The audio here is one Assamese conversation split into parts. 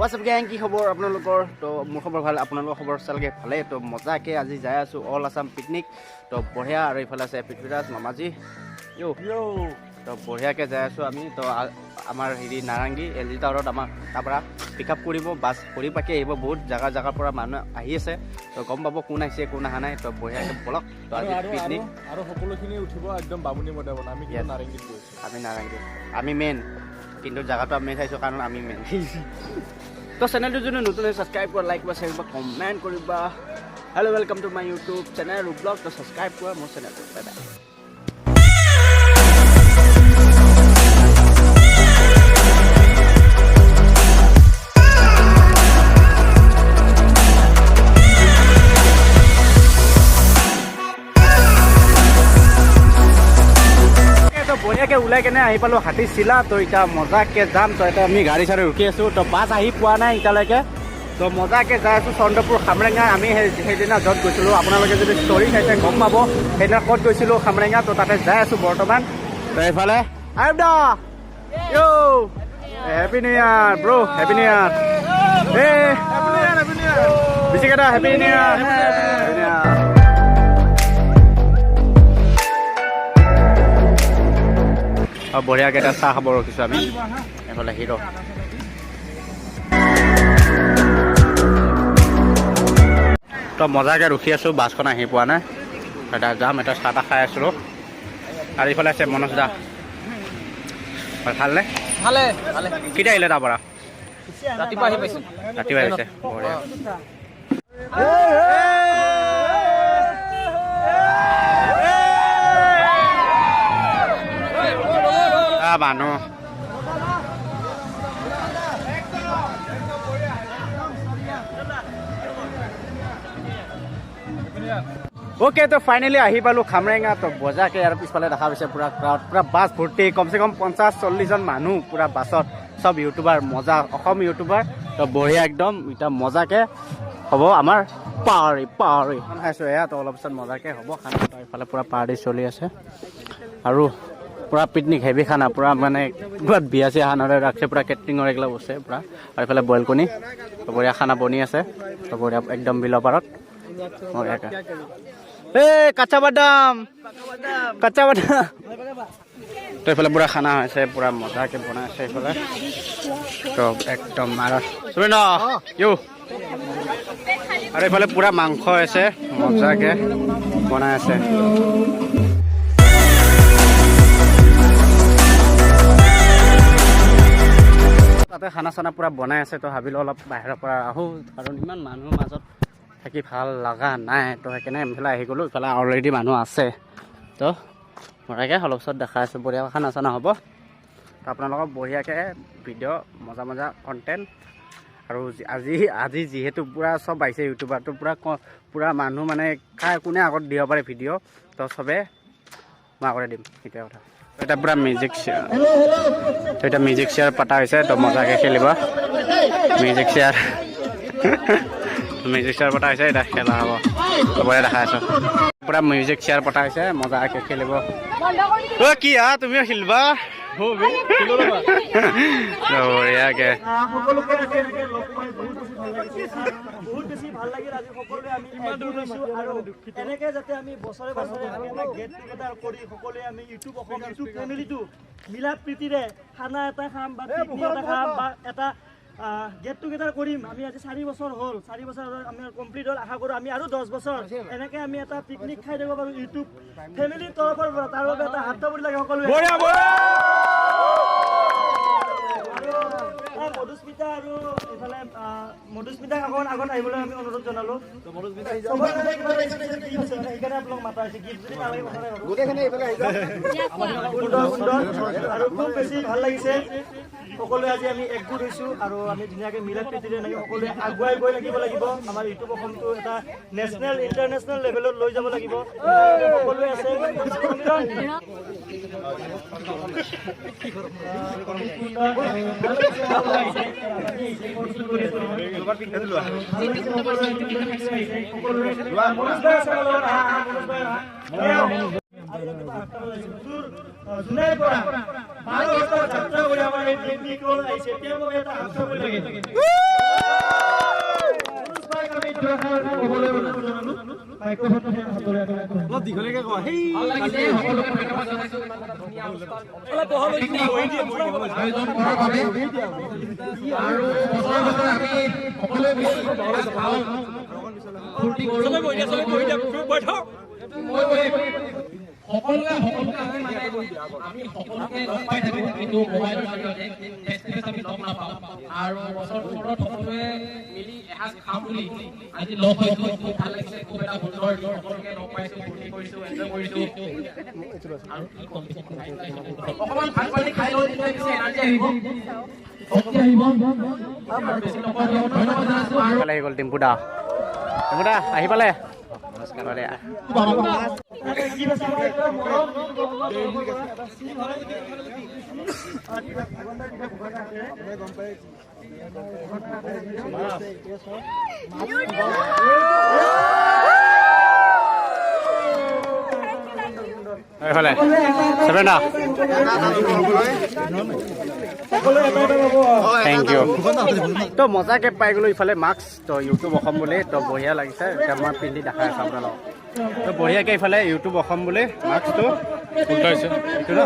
হোৱাটছআপ গেং কি খবৰ আপোনালোকৰ তো মোৰ খবৰ ভাল আপোনালোকৰ খবৰ চালগে ভালে তো মজাকে আজি যাই আছো অল আছাম পিকনিক তো বঢ়িয়া আৰু ইফালে আছে পৃথ্বীৰাজ মামাজী তো বঢ়িয়াকে যাই আছো আমি তো আমাৰ হেৰি নাৰাংগী এল জি টাৱাৰত আমাৰ তাৰপৰা পিক আপ কৰিব বাছ কৰি পাকি আহিব বহুত জাগাৰ পৰা মানুহ আহি আছে তো গম পাব কোন আহিছে কোন অহা নাই তো বঢ়িয়াকে বলক তো আজি পিকনিক আৰু সকলোখিনি উঠিব একদম বামুণী মতে আমি নাৰেংগীত গৈছো আমি নাৰাংগী আমি মেইন কিন্তু জায়গাটো আমি চাইছোঁ কাৰণ আমি মেইন তো চেনেলটো যদি নতুন ছাবস্ক্ৰাইব কৰা লাইক বা শ্বেয়াৰ বা কমেণ্ট কৰিবা hello' welcome to my YouTube channel blog তো ছাবস্ক্ৰাইব কৰা মোৰ চেনেলটো বাই বাই বঢ়িয়াকে ওলাই কেনে আহি পালোঁ হাতীচিলা তো এতিয়া মজাকে যাম তো এতিয়া আমি গাড়ী চাড়ী ৰখি আছোঁ তো বাছ আহি পোৱা নাই এতিয়ালৈকে তো মজাকে যাই আছোঁ চন্দ্ৰপুৰ খামৰেঙা আমি সেইদিনা য'ত গৈছিলোঁ আপোনালোকে যদি ষ্টৰি চাইছে গম পাব সেইদিনা ক'ত গৈছিলোঁ খামৰেঙা তো তাতে যাই আছোঁ বৰ্তমান তো এইফালে আইবদা হেপী নিউ ইয়াৰ ব্ৰ হেপী নিউ ইয়াৰ বেছিকেইটা হেপী নিউ ইয়াৰ বঢ়িয়াকে এটা চাহ খাব ৰখিছোঁ আমি এইফালে হিৰ' তো মজাকে ৰখি আছোঁ বাছখন আহি পোৱা নাই এটা যাম এটা চাহ তাহ খাই আছোঁ আৰু ইফালে আছে মনোজ দা ভালনে ভালে ভালে কেতিয়া আহিলে তাৰ পৰা ৰাতিপুৱা আহি পাইছোঁ ৰাতিপুৱা আহিছে বঢ়িয়া মানুহ অ'কে তো ফাইনেলি আহি পালোঁ খামৰেঙা তো বজাকে ইয়াৰ পিছফালে দেখা পাইছে পুৰা ক্ৰাউড পুৰা বাছ ভৰ্তি কমচে কম 50-40জন মানুহ পুৰা বাছত চব ইউটিউবাৰ মজা অসম ইউটিউবাৰ তো বঢ়িয়া একদম এতিয়া মজাকে হ'ব আমাৰ পাৰ্টি খাইছোঁ এয়া তো অলপ পিছত মজাকে হ'ব খানা এইফালে পুৰা পাৰ্টি চলি আছে আৰু পুৰা পিকনিক হেভি খানা পুৰা মানে পুৰা বিয়া চিয়া খানাৰে ৰাখছে পুৰা কেটাৰিঙৰ এইগিলা বস্তু পুৰা আৰু এইফালে বইল কণী বঢ়িয়া খানা বনি আছে বঢ়িয়া একদম বিলৰ পাৰত কাঁচা বাদাম তো এইফালে পুৰা খানা হৈছে পুৰা মজাকে বনাই আছে এইফালে তো একদম আৰু এইফালে পুৰা মাংস আছে মজাকে বনাই আছে তাতে খানা চানা পুৰা বনাই আছে তো ভাবিলোঁ অলপ বাহিৰৰ পৰা আহোঁ কাৰণ ইমান মানুহৰ মাজত থাকি ভাল লগা নাই তো সেইকাৰণে এইফালে আহি গ'লোঁ ইফালে অলৰেডি মানুহ আছে তো বঢ়িয়াকৈ অলপ পিছত দেখাই আছোঁ বঢ়িয়া খানা চানা হ'ব তো আপোনালোকক বঢ়িয়াকৈ ভিডিঅ' মজা কণ্টেণ্ট আৰু আজি যিহেতু পুৰা চব আহিছে ইউটিউবাৰটো পুৰা মানুহ মানে কোনে আগত দিব পাৰে ভিডিঅ' তো চবে মই আগতে দিম সেইটোৱে কথা এটা পুৰা মিউজিক চেয়াৰ পতা হৈছে তো মজাকে খেলিব মিউজিক চেয়াৰ পতা হৈছে এতিয়া খেলা হ'ব চবৰে দেখা আছোঁ পুৰা মিউজিক চেয়াৰ পতা হৈছে মজাকে খেলিব অ' কি তুমিও খেলিবা বঢ়িয়াকে বহুত বেছি ভাল লাগিল আজি সকলোৱে আমি আৰু এনেকে যাতে আমি বছৰে গেট টুগেডাৰ কৰি সকলোৱে আমি ইউটিউব ফেমিলিটো মিলা প্ৰীতিৰে খানা এটা খাম বা পিকনিক এটা খাম বা এটা গেট টুগেডাৰ কৰিম আমি আজি 4 বছৰ হ'ল 4 বছৰ আমাৰ কমপ্লিট হ'ল আশা কৰোঁ আমি আৰু 10 বছৰ এনেকে আমি এটা পিকনিক খাই দিব পাৰোঁ ইউটিউব ফেমিলিৰ তৰফৰ পৰা তাৰ বাবে এটা হাত তালি লাগে সকলোৱে মধুস্মিতা আৰু এইফালে মধুস্মিতাক আগত আহিবলৈ আমি অনুৰোধ জনালোঁ সেইকাৰণে আপোনালোক মাতা হৈছে গীত যদি নালাগে আৰু খুব বেছি ভাল লাগিছে সকলোৱে আজি আমি একগোট হৈছোঁ আৰু আমি ধুনীয়াকৈ মিলা প্ৰীতিৰে এনেকৈ সকলোৱে আগুৱাই গৈ লাগিব আমাৰ ইউটিউব অসমটো এটা নেশ্যনেল ইণ্টাৰনেশ্যনেল লেভেলত লৈ যাব লাগিব সকলোৱে আছে জুলাই পৰা 12 বছৰ যাত্ৰা কৰি আমাৰ এই পিকনিকত আহিছে তেওঁলোকে এটা আশা কৰি লাগে অলপ দীঘলীয়াকে কোৱা সেই সকলোকে আমি সকলোকে লগ পাই থাকোঁ কিন্তু মোবাইলৰ জৰিয়তে ফেচ টু ফেচ আমি লগ নাপাওঁ আৰু বছৰটোৰ মূৰত সকলোৱে মিলি এসাঁজ খাওঁ বুলি আজি লগ পাইছোঁ খুব ভাল লাগিছে খুব এটা সুন্দৰ সকলোকে লগ পাইছোঁ ফূৰ্তি কৰিছোঁ এনজয় কৰিছোঁ আৰু কি ক'ম অকণমান ভাত পানী খাই লৈ তেতিয়া পিছে এনাৰ্জি আহিব শক্তি আহিব আৰু বেছি নকওঁ ধন্যবাদ জনাইছোঁ আৰু আহি গ'ল টিম্পুদা আহি পালে নমস্কাৰ এইফালে চেভেন থেংক ইউ তো মজাকে পাই গ'লো ইফালে মাস্ক তো ইউটিউব অসম বুলি তো বঢ়িয়া লাগিছে এতিয়া মই পিন্ধি দেখাই আছোঁ আপোনালোকক তো বঢ়িয়াকৈ ইফালে ইউটিউব অসম বুলি মাস্কটো উল্টাইছে এইটো ন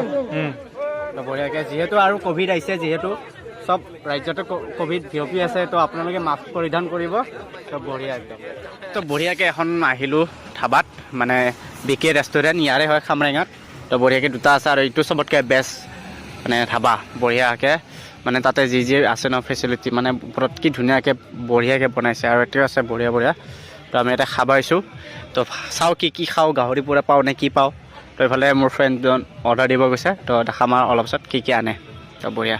তো বঢ়িয়াকৈ যিহেতু আৰু ক'ভিড আহিছে যিহেতু চব ৰাজ্যতে ক'ভিড বিয়পি আছে তো আপোনালোকে মাস্ক পৰিধান কৰিব তো বঢ়িয়া একদম তো বঢ়িয়াকৈ এখন আহিলোঁ ধাবাত মানে বিকে ৰেষ্টুৰেণ্ট ইয়াৰে হয় খামৰেঙাত তো বঢ়িয়াকৈ দুটা আছে আৰু এইটো চবতকৈ বেষ্ট মানে ধাবা বঢ়িয়াকৈ মানে তাতে যি যি আছে ন ফেচিলিটি মানে ওপৰত কি ধুনীয়াকৈ বঢ়িয়াকৈ বনাইছে আৰু এতিয়াও আছে বঢ়িয়া বঢ়িয়া তো আমি ইয়াতে খাব আহিছোঁ তো চাওঁ কি খাওঁ গাহৰি পূৰা পাওঁ নে কি পাওঁ তো এইফালে মোৰ ফ্ৰেণ্ডজন অৰ্ডাৰ দিব গৈছে তো দেখাম আৰু অলপ পিছত কি আনে তো বঢ়িয়া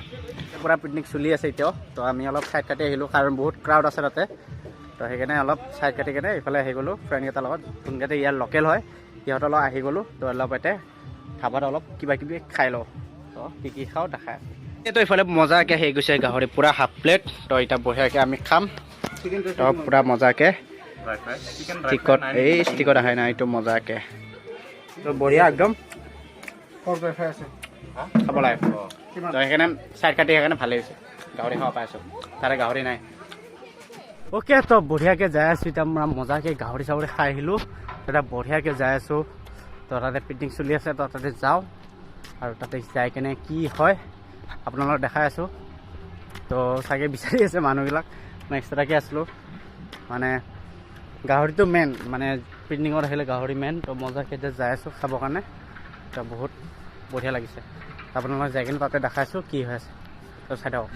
পূৰা পিকনিক চলি আছে এতিয়াও তো আমি অলপ ছাইড কাটি আহিলোঁ কাৰণ বহুত ক্ৰাউড আছে তাতে তো সেইকাৰণে অলপ ছাইড কাটি কেনে এইফালে আহি গ'লোঁ ফ্ৰেণ্ডকেইটাৰ লগত যোনকেইটা ইয়াৰ লোকেল হয় সিহঁতৰ লগত আহি গ'লোঁ তো অলপ ইয়াতে ধাবাত অলপ কিবা কিবি খাই লওঁ তো কি খাওঁ দেখাই তো এইফালে মজাকৈ হেৰি গৈছে গাহৰি পূৰা হাফ প্লেট তো এতিয়া বঢ়িয়াকৈ আমি খাম তো পূৰা মজাকৈ ষ্টিকত এই ষ্টিকত আহে না এইটো মজাকৈ তো বঢ়িয়া একদম খাব লাগে তো সেইকাৰণে চাইড কাটি সেইকাৰণে ভালেই হৈছে গাহৰি খাব পাইছোঁ তাতে গাহৰি নাই অ'কে তো বঢ়িয়াকৈ যাই আছোঁ এতিয়া মই মজাকৈ গাহৰি চাহৰি খাই আহিলোঁ তাতে বঢ়িয়াকৈ যাই আছোঁ তো তাতে পিকনিক চলি আছে তো তাতে যাওঁ আৰু তাতে যাই কেনে কি হয় আপোনালোকক দেখাই আছোঁ তো চাগে বিচাৰি আছে মানুহবিলাক মই এক্সট্ৰাকৈ আছিলোঁ মানে গাহৰিটো মেইন মানে পিকনিকত আহিলে গাহৰি মেইন তো মজাকৈ এতিয়া যাই আছোঁ খাবৰ কাৰণে তো বহুত বঢ়িয়া লাগিছে আপোনালোকক যাই কিনে তাতে দেখাইছোঁ কি হৈ আছে তো চাই দিয়ক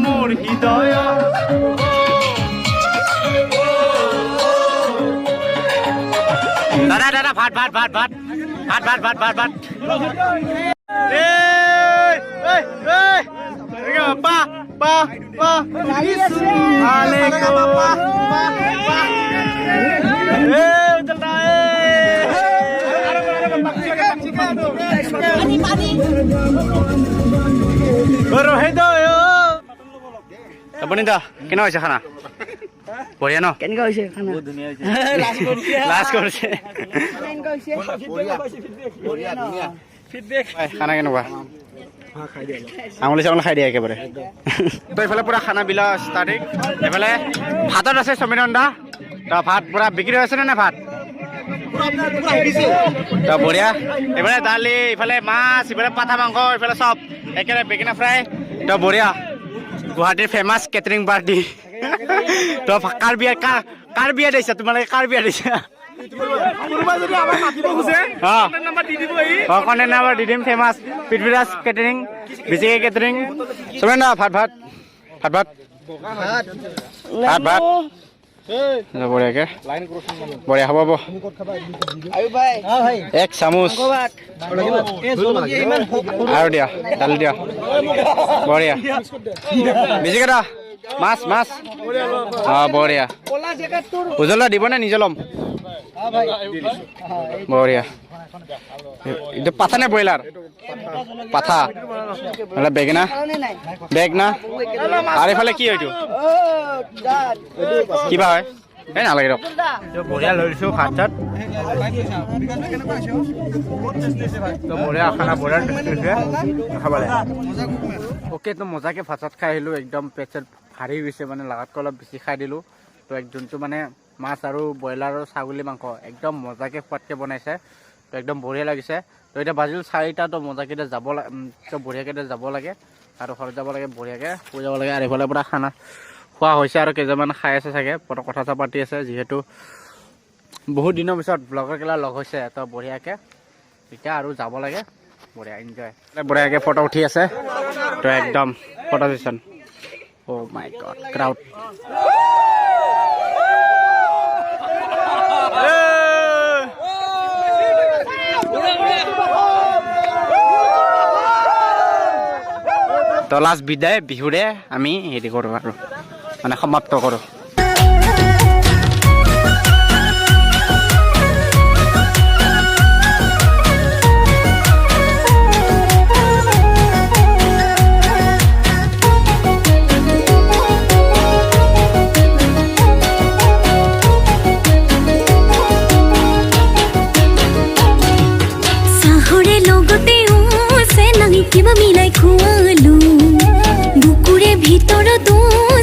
মোৰ হৃদয় দাদা ভাত আপুনি দা কেনে হৈছে খানা বঢ়িয়া ন কেনেকুৱা হৈছে খানা বহুত ধুনীয়া হৈছে লাজ কৰিছে খানা কেনেকুৱা আঙুলি চাঙুলি খাই দিয়ে একেবাৰে তো এইফালে পূৰা খানা বিলা ষ্টাৰ্টিং এইফালে ভাতত আছে সমীৰণ দা তো ভাত পূৰা বিক্ৰী হৈ আছেনে নাই ভাত তো বঢ়িয়া এইফালে দালি ইফালে মাছ ইফালে পাঠা মাংস ইফালে চব একেবাৰে বেঙেনা ফ্ৰাই তো বঢ়িয়া গুৱাহাটীৰ ফেমাছ কেটাৰিং পাৰ্টি তো কাৰ বিয়া দিছা তোমালোকে কাৰ বিয়া দিছা কণ্টেক্ট নাম্বাৰ দি দিম ফেমাছ পৃথ্বীৰাজ কেটাৰিং বিজে কেটাৰিং চবে না ভাত বঢ়িয়াকে বঢ়িয়া হ'ব এক চামুচ আৰু দিয়া দালি দিয়া বঢ়িয়া বিজে কেইটা মাছ বঢ়িয়া উজ্জ্বলা দিবনে নিজে ল'ম বঢ়িয়া এইটো পাঠা নে ব্ৰইলাৰ পাঠা মানে বেগেনা বেগনা আৰু এইফালে কি এইটো কিবা হয় এই নালাগে দিয়ক বঢ়িয়া লৈ দিছোঁ ভাত চাত বঢ়িয়া খানা বঢ়িয়া খাব লাগে অ'কে তো মজাকে ভাত চাত খাই আহিলোঁ একদম পেট চেট ভাৰী গৈছে মানে লাগাতকৈ অলপ বেছি খাই দিলোঁ তো যোনটো মানে মাছ আৰু ব্ৰইলাৰ আৰু ছাগলী মাংস একদম মজাকে সোৱাদকৈ বনাইছে তো একদম বঢ়িয়া লাগিছে তো এতিয়া বাজিল 4টা তো মজাকে যাব তো বঢ়িয়াকৈ যাব লাগে আৰু ঘৰত যাব লাগে বঢ়িয়াকৈ শুই যাব লাগে আৰু এইফালে পৰা খানা খোৱা হৈছে আৰু কেইজনমান খাই আছে চাগে কথা চথা পাতি আছে যিহেতু বহুত দিনৰ পিছত ব্লগাৰ কেইটা লগ হৈছে তো বঢ়িয়াকৈ এতিয়া আৰু যাব লাগে বঢ়িয়া এনজয় বঢ়িয়াকৈ ফটো উঠি আছে তো একদম ফটো ছেশ্যন অ' মাই গড ক্ৰাউড তো লাষ্ট বিদায় বিহুৰে আমি হেৰি কৰোঁ আৰু মানে সমাপ্ত কৰোঁ কিবা মিলাই খুৱালো বুকুৰে ভিতৰতো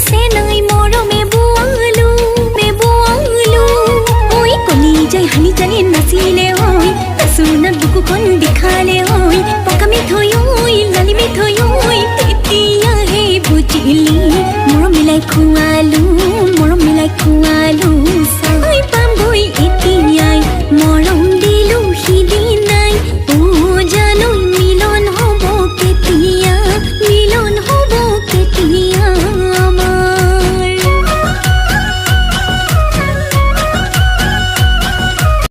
চেনাই মৰমে বোৱালো ঐ কলি যাই হালি জানি নাচিলে ঐ নাচোনাত বুকুখন দেখালে ঐ পকা মিঠৈ ঐ লালি মিঠৈ ঐ তেতিয়াহে বুজিলি মৰম মিলাই খুৱালো চাই পামগৈ এতিয়াই মৰম দিলো সিদিনাই জানো মিলন হ'ব কেতিয়া আমাৰ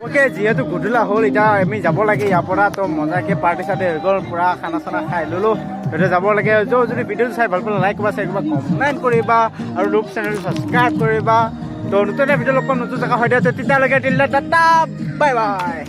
অ'কে যিহেতু গধূলা হ'ল এতিয়া আমি যাব লাগে ইয়াৰ পৰা তো মজাকৈ পাৰ্টি চাৰ্টি হৈ গ'ল পূৰা খানা চানা খাই ল'লোঁ এতিয়া যাব লাগে যদি ভিডিঅ'টো চাই ভাল পালে লাইক কৰিবা শ্বেয়াৰ কৰিবা কমেণ্ট কৰিবা আৰু লোক চেনেলটো ছাবস্ক্ৰাইব কৰিবা তো নতুন এটা ভিডিঅ' লগ পাম নতুন জেগা হৈ দিয়া তেতিয়ালৈকে টাটা বাই বাই